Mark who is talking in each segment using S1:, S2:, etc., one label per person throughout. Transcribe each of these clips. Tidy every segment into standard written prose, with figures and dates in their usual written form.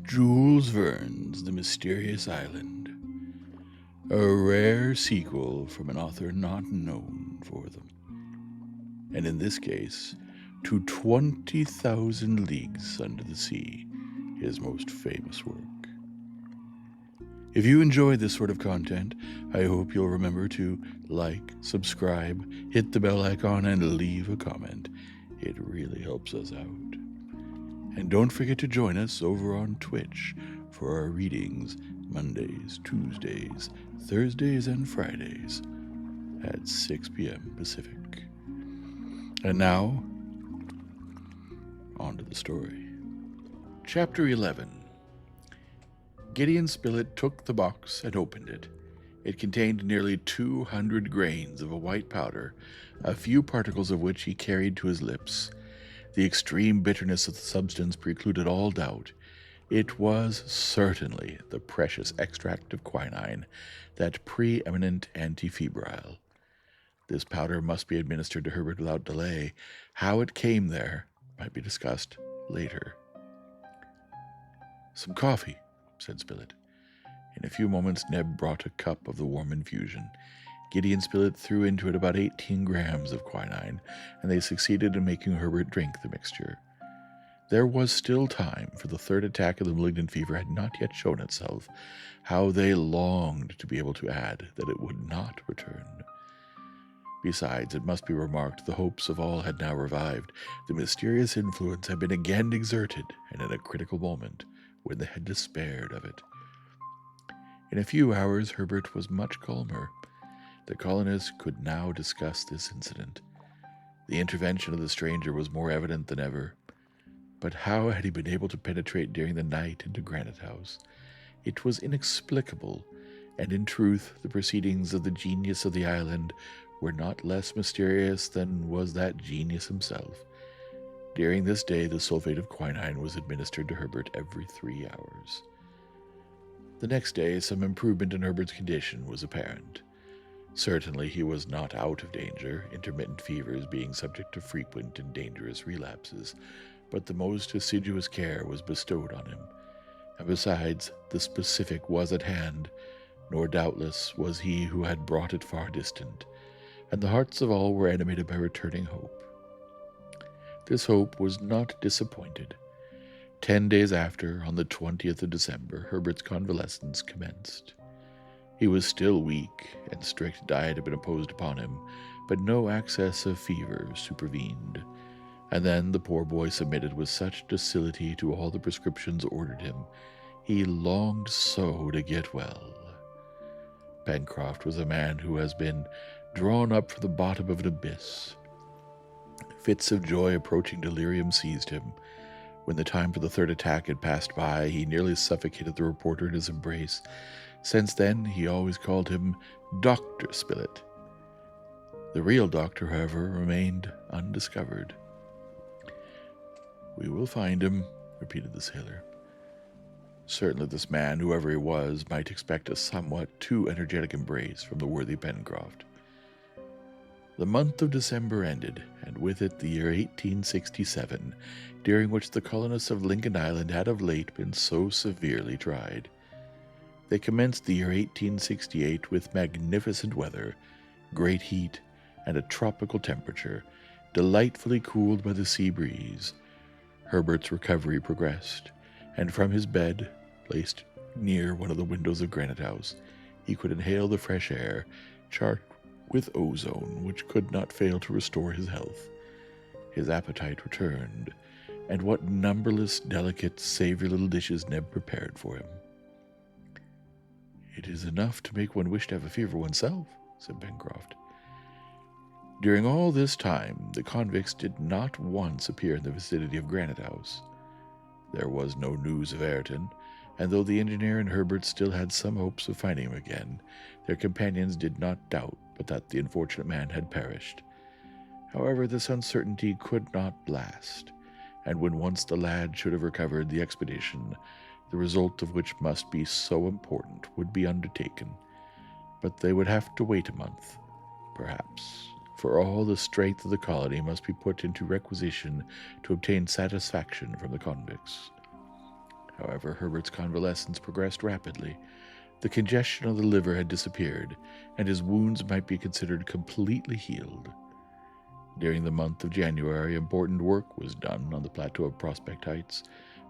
S1: Jules Verne's The Mysterious Island, a rare sequel from an author not known for them, and in this case, to 20,000 Leagues Under the Sea, his most famous work. If you enjoy this sort of content, I hope you'll remember to like, subscribe, hit the bell icon, and leave a comment. It really helps us out. And don't forget to join us over on Twitch for our readings Mondays, Tuesdays, Thursdays, and Fridays at 6 p.m. Pacific. And now, on to the story. Chapter 11. Gideon Spilett took the box and opened it. It contained nearly 200 grains of a white powder, a few particles of which he carried to his lips. The extreme bitterness of the substance precluded all doubt. It was certainly the precious extract of quinine, that preeminent antifebrile. This powder must be administered to Herbert without delay. How it came there might be discussed later. "Some coffee," said Spilett. In a few moments Neb brought a cup of the warm infusion. Gideon Spilett threw into it about 18 grams of quinine, and they succeeded in making Herbert drink the mixture. There was still time, for the third attack of the malignant fever had not yet shown itself. How they longed to be able to add that it would not return. Besides, it must be remarked, the hopes of all had now revived. The mysterious influence had been again exerted, and in a critical moment, when they had despaired of it. In a few hours, Herbert was much calmer. The colonists could now discuss this incident. The intervention of the stranger was more evident than ever. But how had he been able to penetrate during the night into Granite House? It was inexplicable, and in truth the proceedings of the genius of the island were not less mysterious than was that genius himself. During this day the sulfate of quinine was administered to Herbert every 3 hours. The next day some improvement in Herbert's condition was apparent. Certainly he was not out of danger, intermittent fevers being subject to frequent and dangerous relapses, but the most assiduous care was bestowed on him, and besides, the specific was at hand, nor doubtless was he who had brought it far distant, and the hearts of all were animated by returning hope. This hope was not disappointed. 10 days after, on the 20th of December, Herbert's convalescence commenced. He was still weak, and strict diet had been imposed upon him, but no access of fever supervened. And then the poor boy submitted with such docility to all the prescriptions ordered him. He longed so to get well. Pencroft was a man who has been drawn up from the bottom of an abyss. Fits of joy approaching delirium seized him. When the time for the third attack had passed by, he nearly suffocated the reporter in his embrace. Since then, he always called him Dr. Spilett. The real doctor, however, remained undiscovered. "We will find him," repeated the sailor. Certainly this man, whoever he was, might expect a somewhat too energetic embrace from the worthy Pencroft. The month of December ended, and with it the year 1867, during which the colonists of Lincoln Island had of late been so severely tried. They commenced the year 1868 with magnificent weather, great heat, and a tropical temperature, delightfully cooled by the sea breeze. Herbert's recovery progressed, and from his bed, placed near one of the windows of Granite House, he could inhale the fresh air, charged with ozone, which could not fail to restore his health. His appetite returned, and what numberless delicate, savory little dishes Neb prepared for him. "It is enough to make one wish to have a fever oneself," said Pencroft. During all this time, the convicts did not once appear in the vicinity of Granite House. There was no news of Ayrton, and though the engineer and Herbert still had some hopes of finding him again, their companions did not doubt but that the unfortunate man had perished. However, this uncertainty could not last, and when once the lad should have recovered, the expedition, the result of which must be so important, would be undertaken. But they would have to wait a month, perhaps, for all the strength of the colony must be put into requisition to obtain satisfaction from the convicts. However, Herbert's convalescence progressed rapidly. The congestion of the liver had disappeared, and his wounds might be considered completely healed. During the month of January, important work was done on the plateau of Prospect Heights,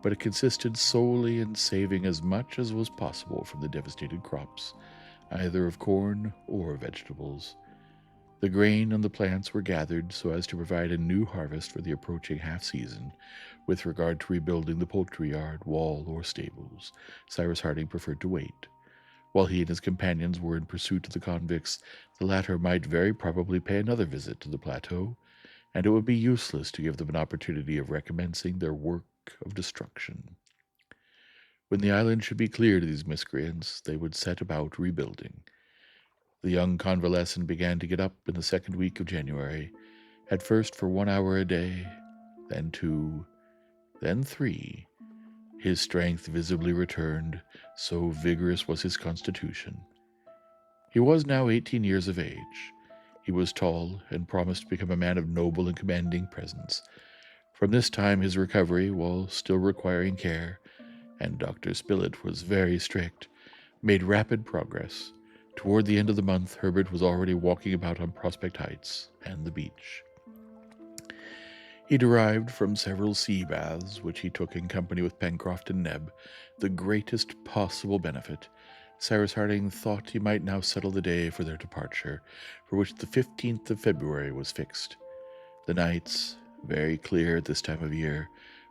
S1: but it consisted solely in saving as much as was possible from the devastated crops, either of corn or vegetables. The grain and the plants were gathered so as to provide a new harvest for the approaching half-season. With regard to rebuilding the poultry yard, wall, or stables, Cyrus Harding preferred to wait. While he and his companions were in pursuit of the convicts, the latter might very probably pay another visit to the plateau, and it would be useless to give them an opportunity of recommencing their work of destruction. When the island should be cleared of these miscreants, they would set about rebuilding. The young convalescent began to get up in the second week of January, at first for 1 hour a day, then 2, then 3. His strength visibly returned, so vigorous was his constitution. He was now 18 years of age. He was tall and promised to become a man of noble and commanding presence. From this time his recovery, while still requiring care, and Dr. Spilett was very strict, made rapid progress. Toward the end of the month, Herbert was already walking about on Prospect Heights and the beach. He derived from several sea baths, which he took in company with Pencroft and Neb, the greatest possible benefit. Cyrus Harding thought he might now settle the day for their departure, for which the 15th of February was fixed. The nights, very clear at this time of year,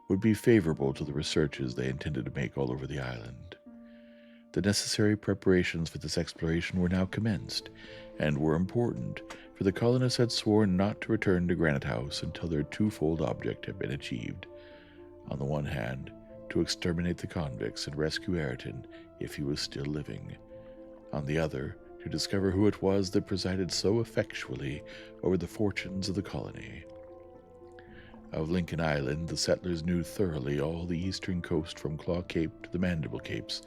S1: would be favorable to the researches they intended to make all over the island. The necessary preparations for this exploration were now commenced, and were important, for the colonists had sworn not to return to Granite House until their twofold object had been achieved. On the one hand, to exterminate the convicts and rescue Ayrton if he was still living. On the other, to discover who it was that presided so effectually over the fortunes of the colony. Of Lincoln Island, the settlers knew thoroughly all the eastern coast from Claw Cape to the Mandible Capes,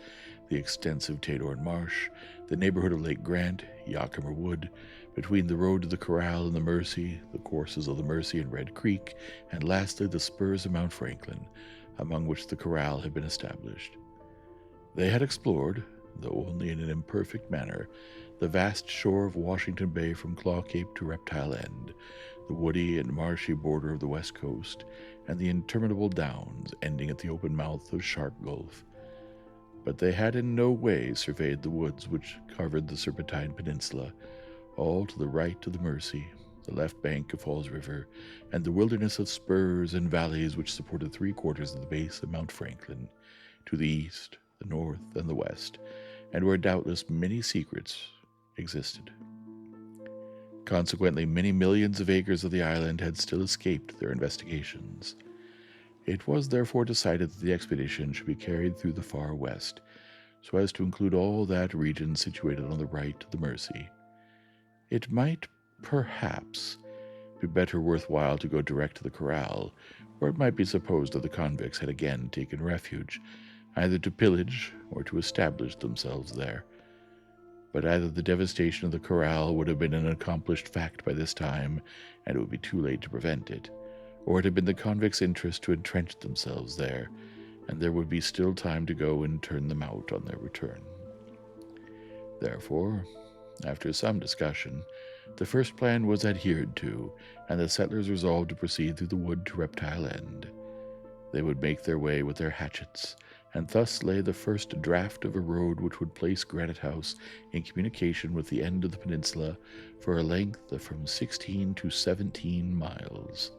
S1: the extensive Tadorn Marsh, the neighborhood of Lake Grant, Yakima Wood, between the road to the Corral and the Mercy, the courses of the Mercy and Red Creek, and lastly the spurs of Mount Franklin, among which the Corral had been established. They had explored, though only in an imperfect manner, the vast shore of Washington Bay from Claw Cape to Reptile End, the woody and marshy border of the west coast, and the interminable downs ending at the open mouth of Shark Gulf. But they had in no way surveyed the woods which covered the Serpentine Peninsula, all to the right of the Mercy, the left bank of Falls River, and the wilderness of spurs and valleys which supported 3/4 of the base of Mount Franklin, to the east, the north, and the west, and where doubtless many secrets existed. Consequently, many millions of acres of the island had still escaped their investigations. It was therefore decided that the expedition should be carried through the far west, so as to include all that region situated on the right of the Mercy. It might, perhaps, be better worthwhile to go direct to the Corral, where it might be supposed that the convicts had again taken refuge, either to pillage or to establish themselves there. But either the devastation of the Corral would have been an accomplished fact by this time, and it would be too late to prevent it, or it had been the convicts' interest to entrench themselves there, and there would be still time to go and turn them out on their return. Therefore, after some discussion, the first plan was adhered to, and the settlers resolved to proceed through the wood to Reptile End. They would make their way with their hatchets, and thus lay the first draft of a road which would place Granite House in communication with the end of the peninsula for a length of from 16 to 17 miles.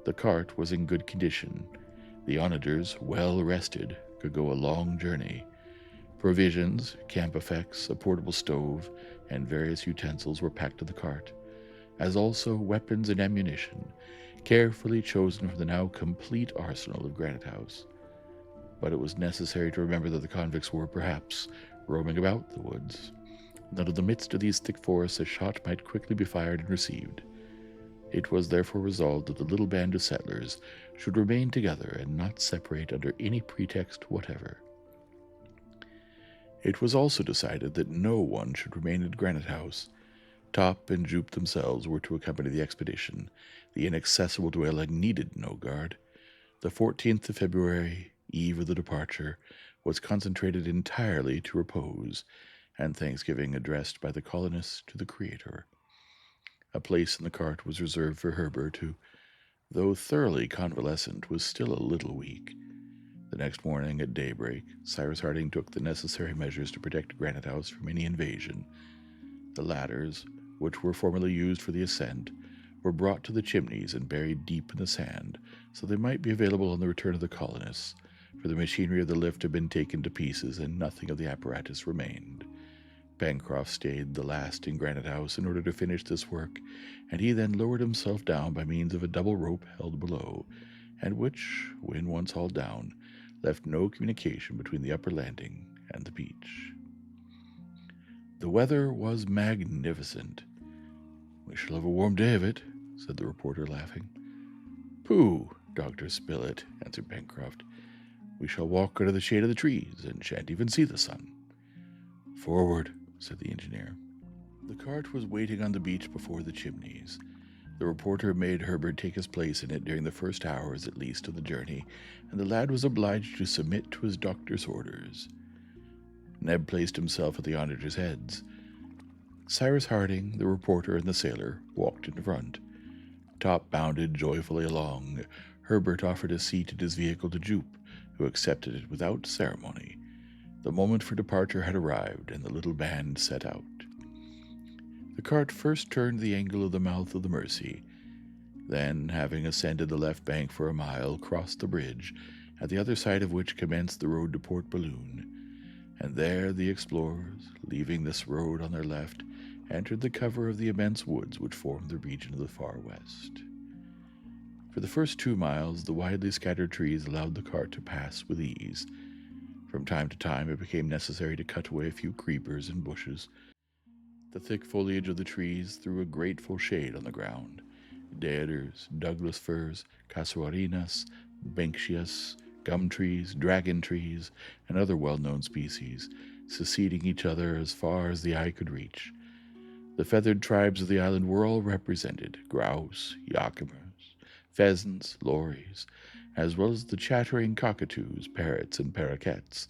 S1: The cart was in good condition. The onagers, well rested, could go a long journey. Provisions, camp effects, a portable stove, and various utensils were packed to the cart, as also weapons and ammunition, carefully chosen from the now complete arsenal of Granite House. But it was necessary to remember that the convicts were, perhaps, roaming about the woods, and that in the midst of these thick forests a shot might quickly be fired and received. It was therefore resolved that the little band of settlers should remain together and not separate under any pretext whatever. It was also decided that no one should remain at Granite House. Top and Jupe themselves were to accompany the expedition. The inaccessible dwelling needed no guard. The 14th of February, eve of the departure, was concentrated entirely to repose, and thanksgiving addressed by the colonists to the Creator. A place in the cart was reserved for Herbert, who, though thoroughly convalescent, was still a little weak. The next morning at daybreak, Cyrus Harding took the necessary measures to protect Granite House from any invasion. The ladders, which were formerly used for the ascent, were brought to the chimneys and buried deep in the sand, so they might be available on the return of the colonists, for the machinery of the lift had been taken to pieces and nothing of the apparatus remained. Pencroft stayed the last in Granite House in order to finish this work, and he then lowered himself down by means of a double rope held below, and which, when once hauled down, left no communication between the upper landing and the beach. The weather was magnificent. "We shall have a warm day of it," said the reporter, laughing. "Pooh, Dr. Spilett," answered Pencroft. "We shall walk under the shade of the trees, and shan't even see the sun." "Forward," said the engineer. The cart was waiting on the beach before the chimneys. The reporter made Herbert take his place in it during the first hours at least of the journey, and the lad was obliged to submit to his doctor's orders. Neb placed himself at the onagers' heads. Cyrus Harding, the reporter, and the sailor walked in front. Top bounded joyfully along. Herbert offered a seat in his vehicle to Jup, who accepted it without ceremony. The moment for departure had arrived, and the little band set out. The cart first turned the angle of the mouth of the Mercy, then, having ascended the left bank for a mile, crossed the bridge, at the other side of which commenced the road to Port Balloon, and there the explorers, leaving this road on their left, entered the cover of the immense woods which formed the region of the far west. For the first 2 miles, the widely scattered trees allowed the cart to pass with ease. From time to time it became necessary to cut away a few creepers and bushes. The thick foliage of the trees threw a grateful shade on the ground. Deodars, Douglas firs, casuarinas, banksias, gum trees, dragon trees, and other well-known species, succeeding each other as far as the eye could reach. The feathered tribes of the island were all represented: grouse, jacamars, pheasants, lories, as well as the chattering cockatoos, parrots, and paroquets.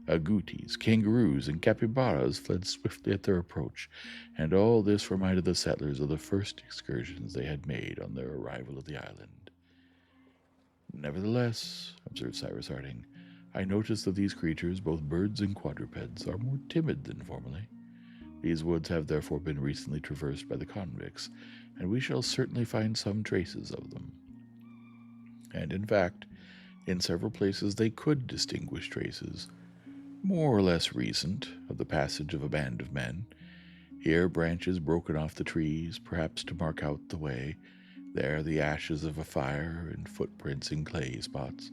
S1: Agoutis, kangaroos, and capybaras fled swiftly at their approach, and all this reminded the settlers of the first excursions they had made on their arrival at the island. "Nevertheless," observed Cyrus Harding, "I notice that these creatures, both birds and quadrupeds, are more timid than formerly. These woods have therefore been recently traversed by the convicts, and we shall certainly find some traces of them." And in fact, in several places they could distinguish traces, more or less recent, of the passage of a band of men. Here branches broken off the trees, perhaps to mark out the way, there the ashes of a fire and footprints in clay spots,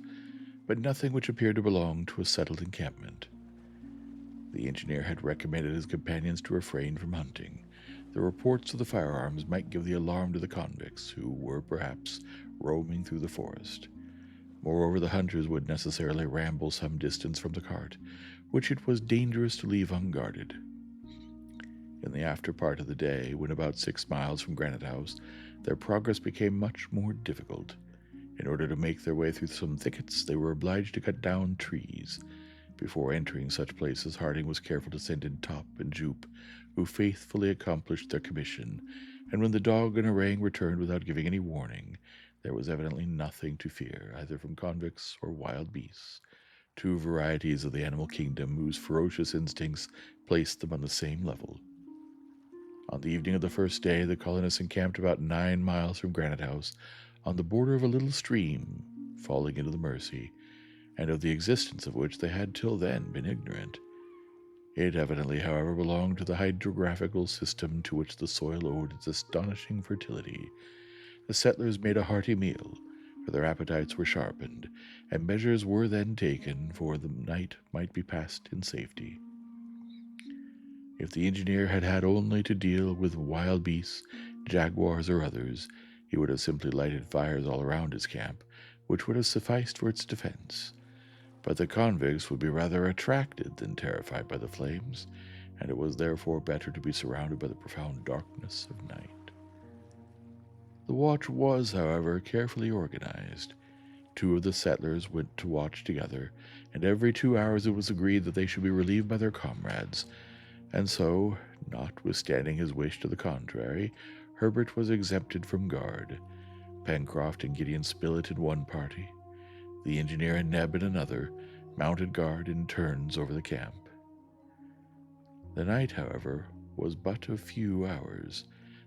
S1: but nothing which appeared to belong to a settled encampment. The engineer had recommended his companions to refrain from hunting. The reports of the firearms might give the alarm to the convicts, who were perhaps roaming through the forest. Moreover, the hunters would necessarily ramble some distance from the cart, which it was dangerous to leave unguarded. In the after part of the day, when about 6 miles from Granite House, their progress became much more difficult. In order to make their way through some thickets, they were obliged to cut down trees. Before entering such places, Harding was careful to send in Top and Jup, who faithfully accomplished their commission, and when the dog and orang returned without giving any warning, there was evidently nothing to fear, either from convicts or wild beasts, 2 varieties of the animal kingdom whose ferocious instincts placed them on the same level. On the evening of the first day, the colonists encamped about 9 miles from Granite House, on the border of a little stream falling into the Mercy, and of the existence of which they had till then been ignorant. It evidently, however, belonged to the hydrographical system to which the soil owed its astonishing fertility. The settlers made a hearty meal, for their appetites were sharpened, and measures were then taken, for the night might be passed in safety. If the engineer had had only to deal with wild beasts, jaguars, or others, he would have simply lighted fires all around his camp, which would have sufficed for its defense. But the convicts would be rather attracted than terrified by the flames, and it was therefore better to be surrounded by the profound darkness of night. The watch was, however, carefully organized. 2 of the settlers went to watch together, and every 2 hours it was agreed that they should be relieved by their comrades. And so, notwithstanding his wish to the contrary, Herbert was exempted from guard. Pencroft and Gideon Spilett in one party, the engineer and Neb in another, mounted guard in turns over the camp. The night, however, was but a few hours.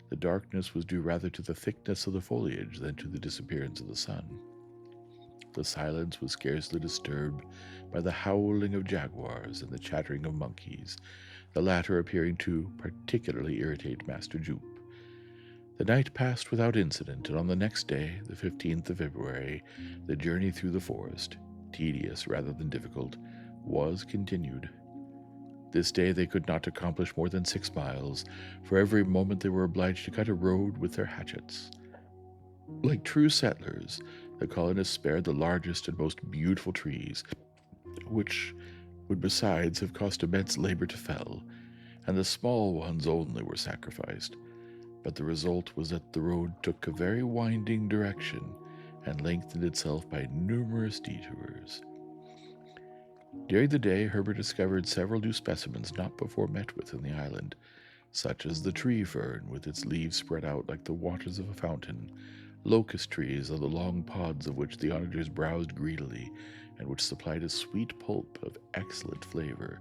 S1: The darkness was due rather to the thickness of the foliage than to the disappearance of the sun. The silence was scarcely disturbed by the howling of jaguars and the chattering of monkeys, the latter appearing to particularly irritate Master Jup. The night passed without incident, and on the next day, the 15th of February, the journey through the forest, tedious rather than difficult, was continued. This day they could not accomplish more than 6 miles, for every moment they were obliged to cut a road with their hatchets. Like true settlers, the colonists spared the largest and most beautiful trees, which would besides have cost immense labor to fell, and the small ones only were sacrificed. But the result was that the road took a very winding direction and lengthened itself by numerous detours. During the day, Herbert discovered several new specimens not before met with in the island, such as the tree fern with its leaves spread out like the waters of a fountain, locust trees on the long pods of which the onagers browsed greedily, and which supplied a sweet pulp of excellent flavor.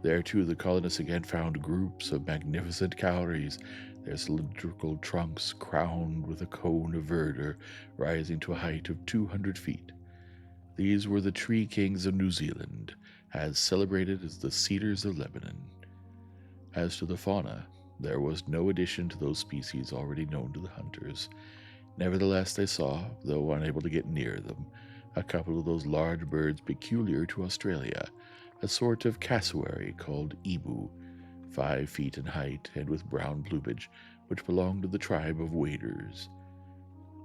S1: There, too, the colonists again found groups of magnificent cowries, their cylindrical trunks crowned with a cone of verdure rising to a height of 200 feet. These were the tree kings of New Zealand, as celebrated as the cedars of Lebanon. As to the fauna, there was no addition to those species already known to the hunters. Nevertheless, they saw, though unable to get near them, a couple of those large birds peculiar to Australia, a sort of cassowary called ebu, 5 feet in height and with brown plumage, which belonged to the tribe of waders.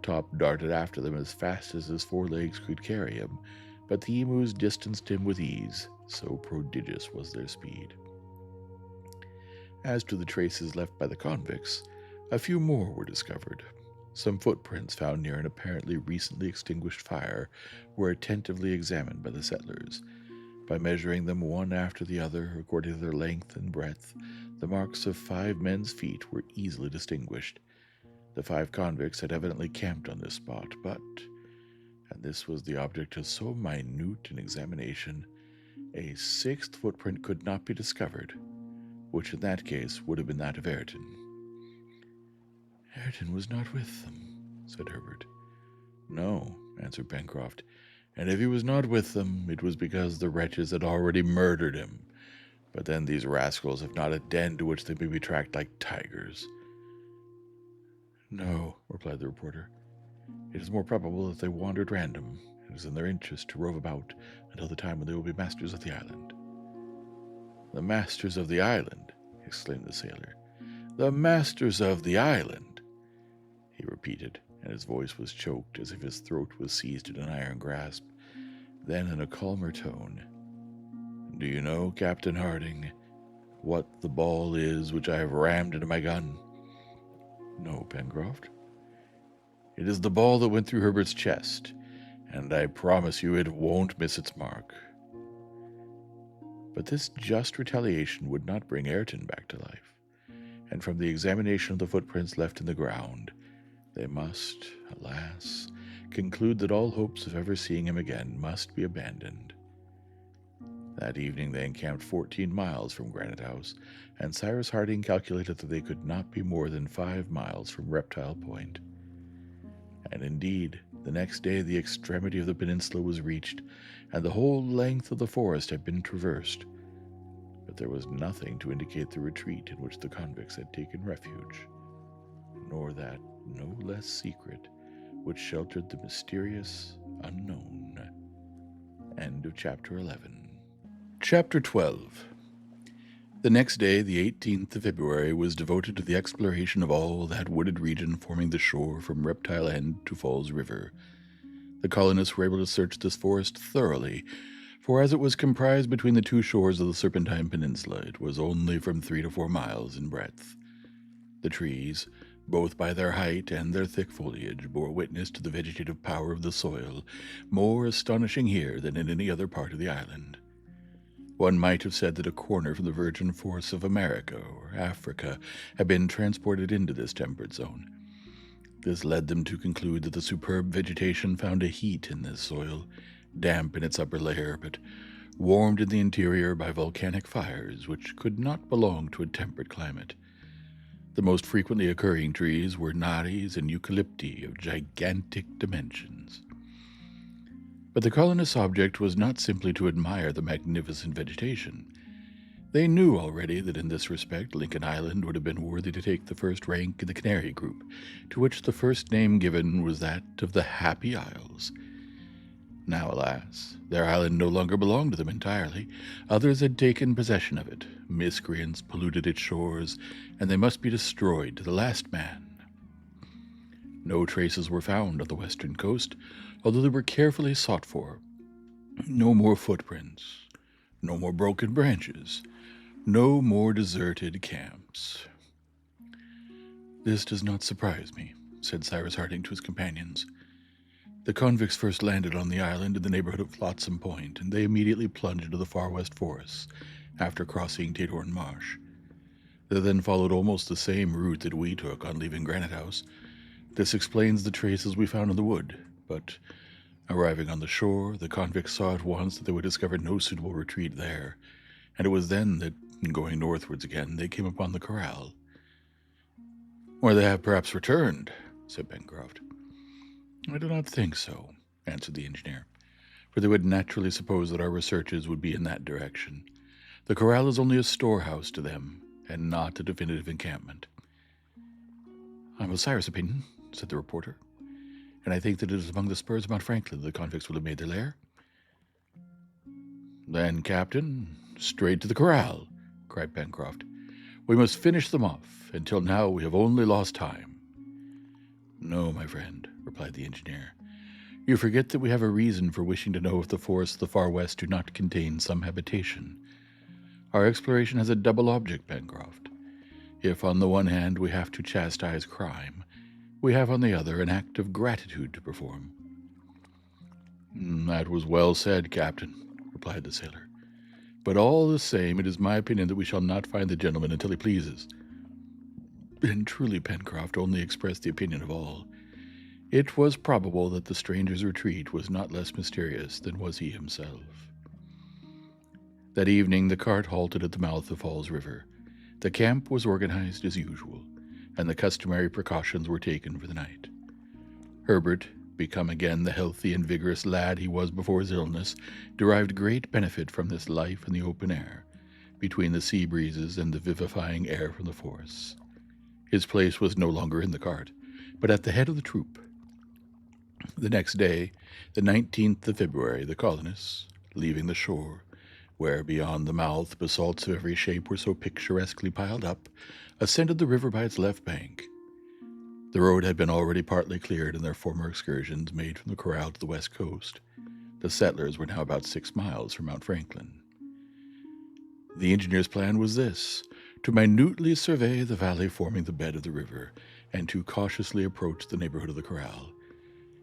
S1: Top darted after them as fast as his 4 legs could carry him, but the emus distanced him with ease, so prodigious was their speed. As to the traces left by the convicts, a few more were discovered. Some footprints found near an apparently recently extinguished fire were attentively examined by the settlers. By measuring them one after the other, according to their length and breadth, the marks of 5 men's feet were easily distinguished. The 5 convicts had evidently camped on this spot, but, and this was the object of so minute an examination, a 6th footprint could not be discovered, which in that case would have been that of Ayrton. "Ayrton was not with them," said Herbert. "No," answered Pencroft, "and if he was not with them, it was because the wretches had already murdered him. But then these rascals have not a den to which they may be tracked like tigers." "No," replied the reporter. "It is more probable that they wandered random. It is in their interest to rove about until the time when they will be masters of the island." "The masters of the island!" exclaimed the sailor. "The masters of the island!" he repeated, and his voice was choked as if his throat was seized in an iron grasp. Then, in a calmer tone, "Do you know, Captain Harding, what the ball is which I have rammed into my gun?" "No, Pencroft." "It is the ball that went through Herbert's chest, and I promise you it won't miss its mark." But this just retaliation would not bring Ayrton back to life, and from the examination of the footprints left in the ground, they must, alas, conclude that all hopes of ever seeing him again must be abandoned. That evening they encamped 14 miles from Granite House, and Cyrus Harding calculated that they could not be more than 5 miles from Reptile Point. And indeed, the next day the extremity of the peninsula was reached, and the whole length of the forest had been traversed. But there was nothing to indicate the retreat in which the convicts had taken refuge, nor that no less secret which sheltered the mysterious unknown. End of chapter 11. Chapter 12. The next day, the 18th of February, was devoted to the exploration of all that wooded region forming the shore from Reptile End to Falls River. The colonists were able to search this forest thoroughly, for as it was comprised between the 2 shores of the Serpentine Peninsula, it was only from 3 to 4 miles in breadth. The trees, both by their height and their thick foliage, bore witness to the vegetative power of the soil, more astonishing here than in any other part of the island. One might have said that a corner from the virgin forests of America or Africa had been transported into this temperate zone. This led them to conclude that the superb vegetation found a heat in this soil, damp in its upper layer, but warmed in the interior by volcanic fires which could not belong to a temperate climate. The most frequently occurring trees were naris and eucalypti of gigantic dimensions. But the colonists' object was not simply to admire the magnificent vegetation. They knew already that in this respect Lincoln Island would have been worthy to take the first rank in the Canary group, to which the first name given was that of the Happy Isles. Now, alas, their island no longer belonged to them entirely. Others had taken possession of it. Miscreants polluted its shores, and they must be destroyed to the last man. No traces were found on the western coast, although they were carefully sought for. No more footprints, no more broken branches, no more deserted camps. "This does not surprise me," said Cyrus Harding to his companions. "The convicts first landed on the island in the neighborhood of Flotsam Point, and they immediately plunged into the far west forests after crossing Taydorn Marsh. They then followed almost the same route that we took on leaving Granite House. This explains the traces we found in the wood, but arriving on the shore, the convicts saw at once that they would discover no suitable retreat there, and it was then that, going northwards again, they came upon the corral." "Or they have perhaps returned," said Pencroft. "I do not think so," answered the engineer, "for they would naturally suppose that our researches would be in that direction. The corral is only a storehouse to them, and not a definitive encampment." "I am of Cyrus' opinion," said the reporter, "and I think that it is among the spurs of Mount Franklin that the convicts will have made their lair." "Then, Captain, straight to the corral," cried Pencroft. "We must finish them off. Until now we have only lost time." "No, my friend," replied the engineer. "You forget that we have a reason for wishing to know if the forests of the far west do not contain some habitation. Our exploration has a double object, Pencroft. If on the one hand we have to chastise crime, we have on the other an act of gratitude to perform." "That was well said, Captain," replied the sailor. "But all the same, it is my opinion that we shall not find the gentleman until he pleases." And truly Pencroft only expressed the opinion of all. It was probable that the stranger's retreat was not less mysterious than was he himself. That evening the cart halted at the mouth of Falls River. The camp was organized as usual, and the customary precautions were taken for the night. Herbert, become again the healthy and vigorous lad he was before his illness, derived great benefit from this life in the open air, between the sea breezes and the vivifying air from the forests. His place was no longer in the cart, but at the head of the troop. The next day, the 19th of February, the colonists, leaving the shore, where beyond the mouth basalts of every shape were so picturesquely piled up, ascended the river by its left bank. The road had been already partly cleared in their former excursions made from the corral to the west coast. The settlers were now about 6 miles from Mount Franklin. The engineer's plan was this: to minutely survey the valley forming the bed of the river, and to cautiously approach the neighborhood of the corral.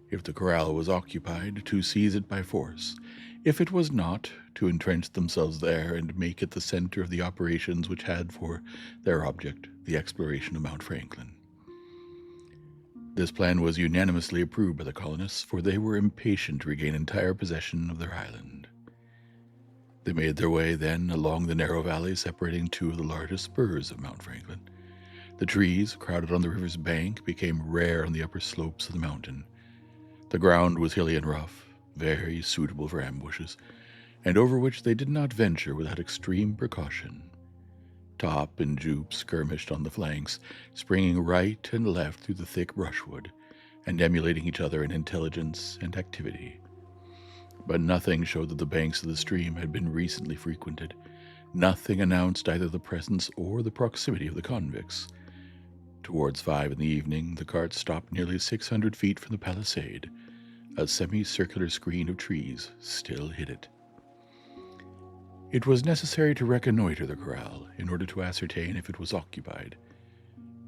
S1: If the corral was occupied, to seize it by force. If it was not, to entrench themselves there and make it the center of the operations which had for their object the exploration of Mount Franklin. This plan was unanimously approved by the colonists, for they were impatient to regain entire possession of their island. They made their way, then, along the narrow valley separating two of the largest spurs of Mount Franklin. The trees, crowded on the river's bank, became rare on the upper slopes of the mountain. The ground was hilly and rough, very suitable for ambushes, and over which they did not venture without extreme precaution. Top and Jupe skirmished on the flanks, springing right and left through the thick brushwood, and emulating each other in intelligence and activity. But nothing showed that the banks of the stream had been recently frequented. Nothing announced either the presence or the proximity of the convicts. Towards 5 in the evening, the cart stopped nearly 600 feet from the palisade. A semicircular screen of trees still hid it. It was necessary to reconnoiter the corral in order to ascertain if it was occupied.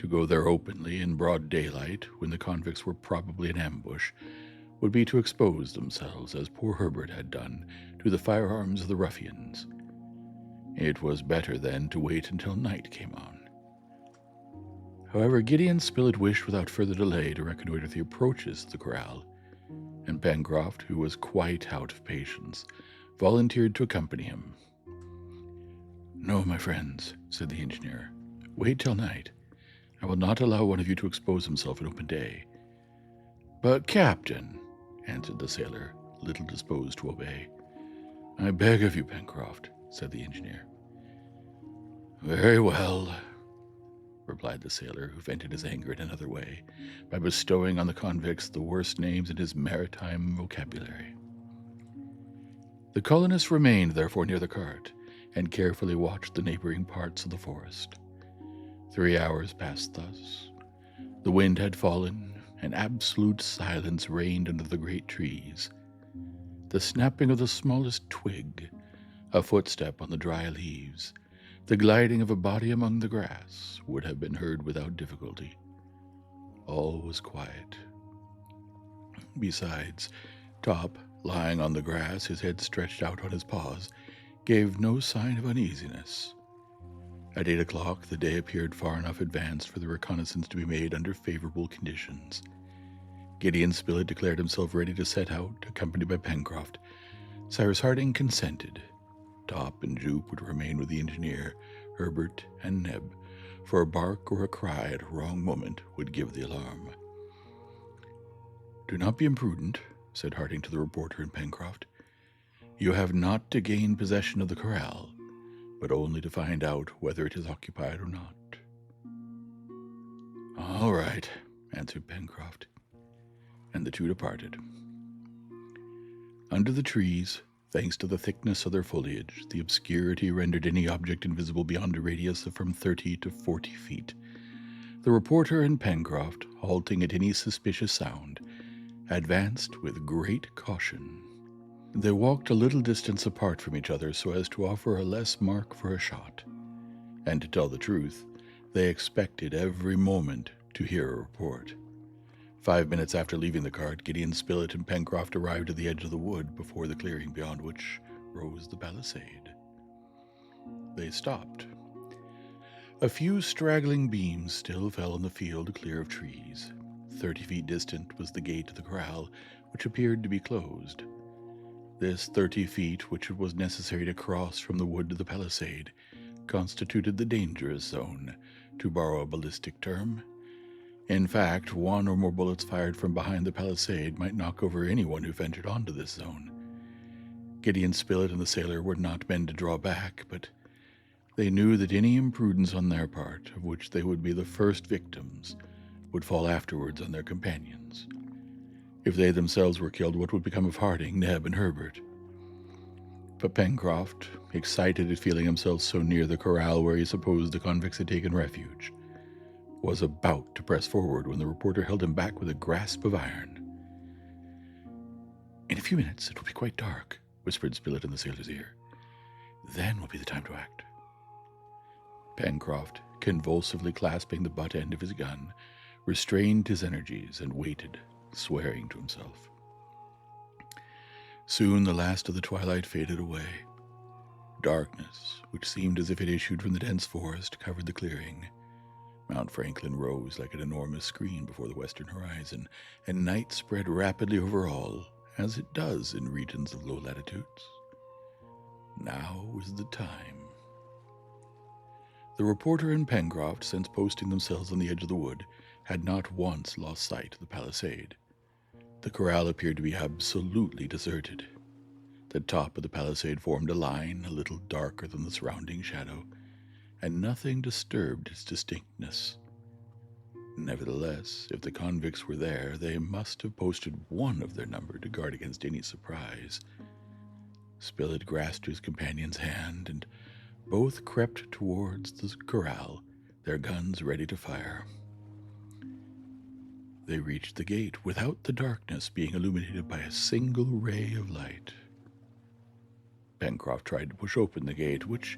S1: To go there openly in broad daylight, when the convicts were probably in ambush, would be to expose themselves, as poor Herbert had done, to the firearms of the ruffians. It was better, then, to wait until night came on. However, Gideon Spilett wished without further delay to reconnoiter the approaches to the corral, and Pencroft, who was quite out of patience, volunteered to accompany him. "No, my friends," said the engineer. "Wait till night. I will not allow one of you to expose himself in open day." "But, Captain," answered the sailor, little disposed to obey. "I beg of you, Pencroft," said the engineer. "Very well," replied the sailor, who vented his anger in another way, by bestowing on the convicts the worst names in his maritime vocabulary. The colonists remained, therefore, near the cart, and carefully watched the neighboring parts of the forest. 3 hours passed thus. The wind had fallen, and absolute silence reigned under the great trees. The snapping of the smallest twig, a footstep on the dry leaves, the gliding of a body among the grass would have been heard without difficulty. All was quiet. Besides, Top, lying on the grass, his head stretched out on his paws, gave no sign of uneasiness. At 8 o'clock, the day appeared far enough advanced for the reconnaissance to be made under favorable conditions. Gideon Spilett declared himself ready to set out, accompanied by Pencroft. Cyrus Harding consented. Top and Jup would remain with the engineer, Herbert, and Neb, for a bark or a cry at a wrong moment would give the alarm. "Do not be imprudent," said Harding to the reporter and Pencroft. "You have not to gain possession of the corral, but only to find out whether it is occupied or not." "All right," answered Pencroft, and the two departed. Under the trees, thanks to the thickness of their foliage, the obscurity rendered any object invisible beyond a radius of from 30 to 40 feet. The reporter and Pencroft, halting at any suspicious sound, advanced with great caution. They walked a little distance apart from each other so as to offer a less mark for a shot, and to tell the truth, they expected every moment to hear a report. 5 minutes after leaving the cart, Gideon Spilett and Pencroft arrived at the edge of the wood before the clearing beyond which rose the palisade. They stopped. A few straggling beams still fell on the field clear of trees. 30 feet distant was the gate of the corral, which appeared to be closed. This 30 feet, which it was necessary to cross from the wood to the palisade, constituted the dangerous zone, to borrow a ballistic term. In fact, one or more bullets fired from behind the palisade might knock over anyone who ventured onto this zone. Gideon Spilett and the sailor were not men to draw back, but they knew that any imprudence on their part, of which they would be the first victims, would fall afterwards on their companions. If they themselves were killed, what would become of Harding, Neb, and Herbert? But Pencroft, excited at feeling himself so near the corral where he supposed the convicts had taken refuge, was about to press forward when the reporter held him back with a grasp of iron. "In a few minutes it will be quite dark," whispered Spilett in the sailor's ear. "Then will be the time to act." Pencroft, convulsively clasping the butt end of his gun, restrained his energies and waited, swearing to himself. Soon the last of the twilight faded away. Darkness, which seemed as if it issued from the dense forest, covered the clearing. Mount Franklin rose like an enormous screen before the western horizon, and night spread rapidly over all, as it does in regions of low latitudes. Now was the time. The reporter and Pencroft, since posting themselves on the edge of the wood, had not once lost sight of the palisade. The corral appeared to be absolutely deserted. The top of the palisade formed a line a little darker than the surrounding shadow, and nothing disturbed its distinctness. Nevertheless, if the convicts were there, they must have posted one of their number to guard against any surprise. Spilett grasped his companion's hand, and both crept towards the corral, their guns ready to fire. They reached the gate without the darkness being illuminated by a single ray of light. Pencroft tried to push open the gate, which,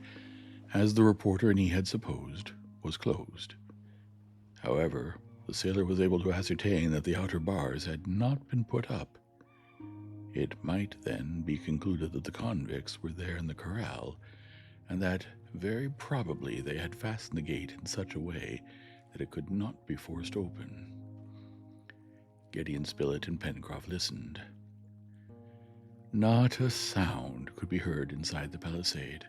S1: as the reporter and he had supposed, was closed. However, the sailor was able to ascertain that the outer bars had not been put up. It might then be concluded that the convicts were there in the corral, and that very probably they had fastened the gate in such a way that it could not be forced open. Gideon Spilett and Pencroft listened. Not a sound could be heard inside the palisade.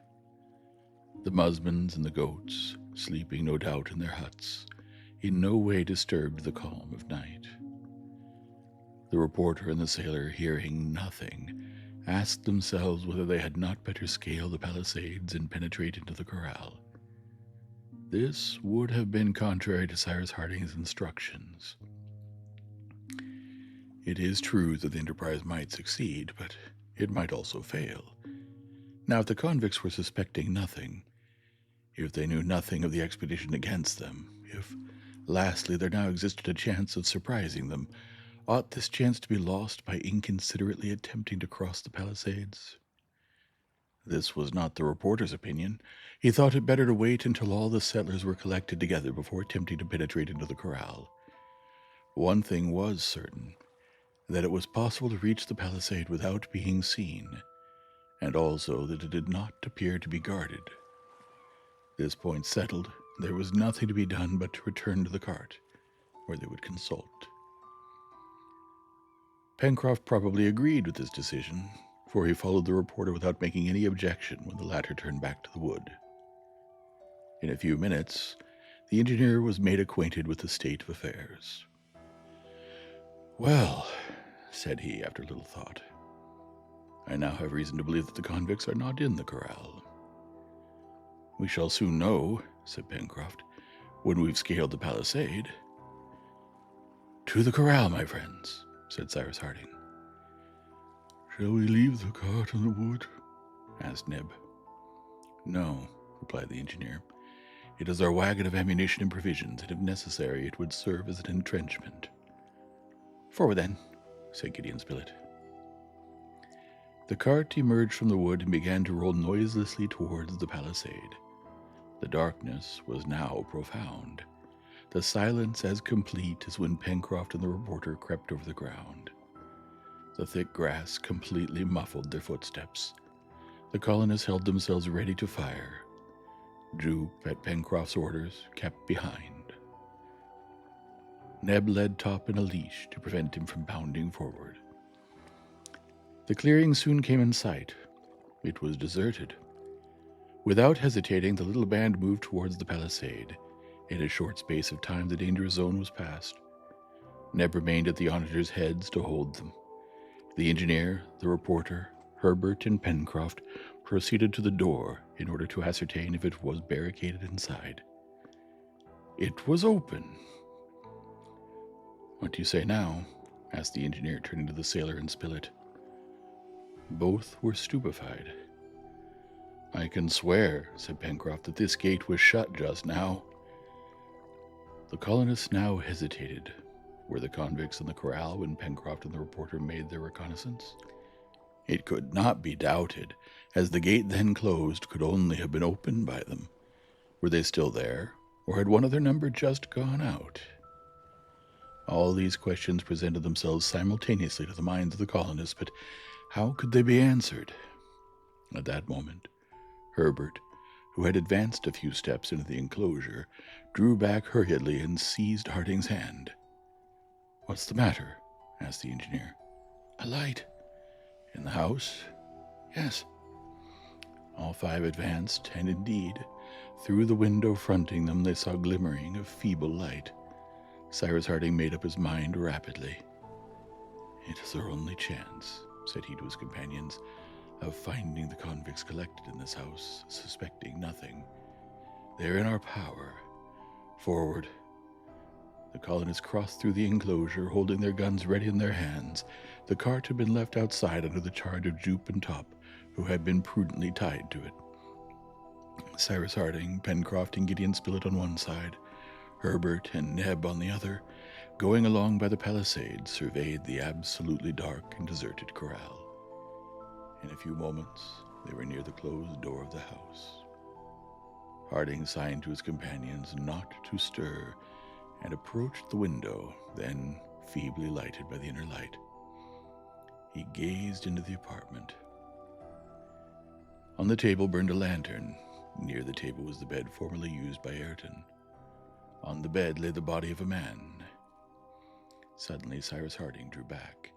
S1: The musmons and the goats, sleeping no doubt in their huts, in no way disturbed the calm of night. The reporter and the sailor, hearing nothing, asked themselves whether they had not better scale the palisades and penetrate into the corral. This would have been contrary to Cyrus Harding's instructions. It is true that the enterprise might succeed, but it might also fail. Now, if the convicts were suspecting nothing, if they knew nothing of the expedition against them, if, lastly, there now existed a chance of surprising them, ought this chance to be lost by inconsiderately attempting to cross the palisades? This was not the reporter's opinion. He thought it better to wait until all the settlers were collected together before attempting to penetrate into the corral. One thing was certain, that it was possible to reach the palisade without being seen, and also that it did not appear to be guarded. This point settled, there was nothing to be done but to return to the cart, where they would consult. Pencroft probably agreed with this decision, for he followed the reporter without making any objection when the latter turned back to the wood. In a few minutes, the engineer was made acquainted with the state of affairs. "Well," said he after a little thought, "I now have reason to believe that the convicts are not in the corral." "We shall soon know," said Pencroft, "when we've scaled the palisade." "To the corral, my friends," said Cyrus Harding. "Shall we leave the cart in the wood?" asked Neb. "No," replied the engineer. "It is our wagon of ammunition and provisions, and if necessary it would serve as an entrenchment." "Forward then," said Gideon Spilett. The cart emerged from the wood and began to roll noiselessly towards the palisade. The darkness was now profound, the silence as complete as when Pencroft and the reporter crept over the ground. The thick grass completely muffled their footsteps. The colonists held themselves ready to fire. Jup, at Pencroft's orders, kept behind. Neb led Top in a leash to prevent him from bounding forward. The clearing soon came in sight. It was deserted. Without hesitating, the little band moved towards the palisade. In a short space of time, the danger zone was passed. Neb remained at the onagers' heads to hold them. The engineer, the reporter, Herbert, and Pencroft proceeded to the door in order to ascertain if it was barricaded inside. It was open. "What do you say now?" asked the engineer, turning to the sailor and Spilett. Both were stupefied. "I can swear," said Pencroft, "that this gate was shut just now." The colonists now hesitated. Were the convicts in the corral when Pencroft and the reporter made their reconnaissance? It could not be doubted, as the gate then closed could only have been opened by them. Were they still there, or had one of their number just gone out? All these questions presented themselves simultaneously to the minds of the colonists, but how could they be answered? At that moment, Herbert, who had advanced a few steps into the enclosure, drew back hurriedly and seized Harding's hand. "What's the matter?" asked the engineer. "A light." "In the house?" "Yes." All five advanced, and indeed, through the window fronting them they saw glimmering a feeble light. Cyrus Harding made up his mind rapidly. "It is our only chance," said he to his companions, "of finding the convicts collected in this house, suspecting nothing. They are in our power. Forward." The colonists crossed through the enclosure, holding their guns ready in their hands. The cart had been left outside under the charge of Jup and Top, who had been prudently tied to it. Cyrus Harding, Pencroft, and Gideon Spilett on one side, Herbert and Neb on the other, going along by the palisade, surveyed the absolutely dark and deserted corral. In a few moments, they were near the closed door of the house. Harding signed to his companions not to stir, and approached the window, then feebly lighted by the inner light. He gazed into the apartment. On the table burned a lantern. Near the table was the bed formerly used by Ayrton. On the bed lay the body of a man. Suddenly Cyrus Harding drew back,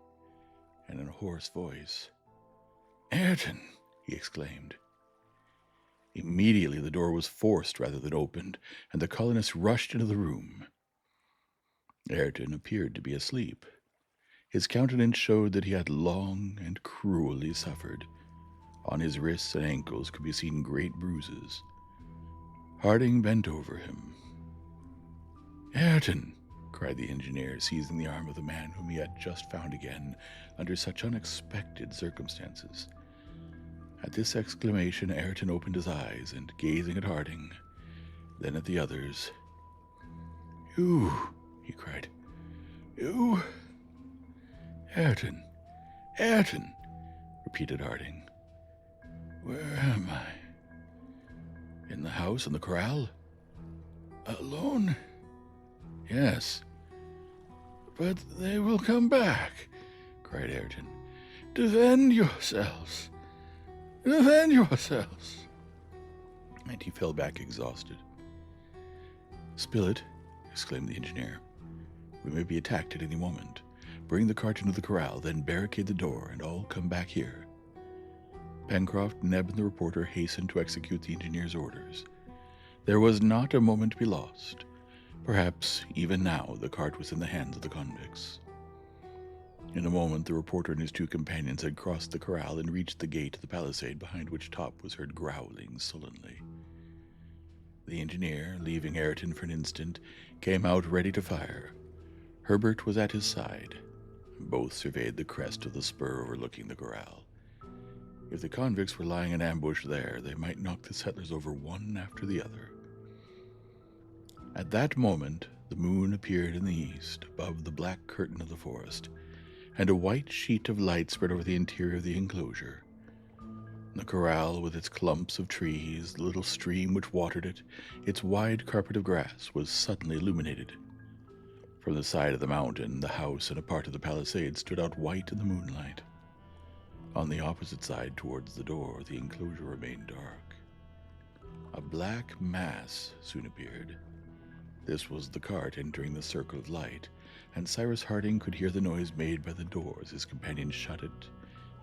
S1: and in a hoarse voice, "Ayrton!" he exclaimed. Immediately the door was forced rather than opened, and the colonists rushed into the room. Ayrton appeared to be asleep. His countenance showed that he had long and cruelly suffered. On his wrists and ankles could be seen great bruises. Harding bent over him. "Ayrton!" cried the engineer, seizing the arm of the man whom he had just found again under such unexpected circumstances. At this exclamation, Ayrton opened his eyes, and gazing at Harding, then at the others, "You!" he cried. "You!" "Ayrton! Ayrton!" repeated Harding. "Where am I? In the house in the corral? Alone?" "Yes." "But they will come back," cried Ayrton. "Defend yourselves! Defend yourselves!" And he fell back exhausted. "Spilett," exclaimed the engineer, "we may be attacked at any moment. Bring the cart into the corral, then barricade the door, and all come back here." Pencroft, Neb, and the reporter hastened to execute the engineer's orders. There was not a moment to be lost. Perhaps, even now, the cart was in the hands of the convicts. In a moment, the reporter and his two companions had crossed the corral and reached the gate of the palisade, behind which Top was heard growling sullenly. The engineer, leaving Ayrton for an instant, came out ready to fire. Herbert was at his side. Both surveyed the crest of the spur overlooking the corral. If the convicts were lying in ambush there, they might knock the settlers over one after the other. At that moment, the moon appeared in the east, above the black curtain of the forest, and a white sheet of light spread over the interior of the enclosure. The corral, with its clumps of trees, the little stream which watered it, its wide carpet of grass, was suddenly illuminated. From the side of the mountain, the house and a part of the palisade stood out white in the moonlight. On the opposite side, towards the door, the enclosure remained dark. A black mass soon appeared. This was the cart entering the circle of light, and Cyrus Harding could hear the noise made by the door as his companions shut it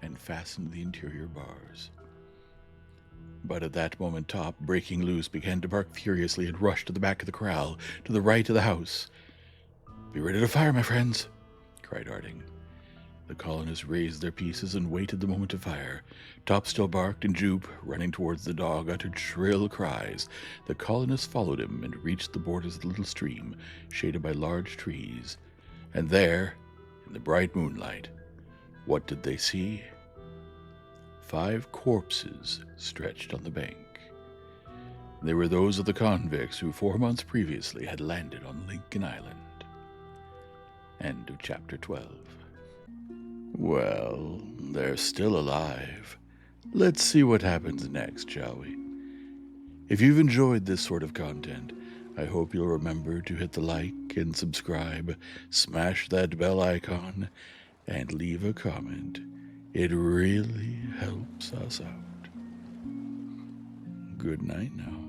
S1: and fastened the interior bars. But at that moment Top, breaking loose, began to bark furiously and rushed to the back of the corral, to the right of the house. "Be ready to fire, my friends!" cried Harding. The colonists raised their pieces and waited the moment to fire. Top still barked, and Jupe, running towards the dog, uttered shrill cries. The colonists followed him and reached the borders of the little stream, shaded by large trees. And there, in the bright moonlight, what did they see? 5 corpses stretched on the bank. They were those of the convicts who 4 months previously had landed on Lincoln Island. End of chapter 12. Well, they're still alive. Let's see what happens next, shall we? If you've enjoyed this sort of content, I hope you'll remember to hit the like and subscribe, smash that bell icon, and leave a comment. It really helps us out. Good night now.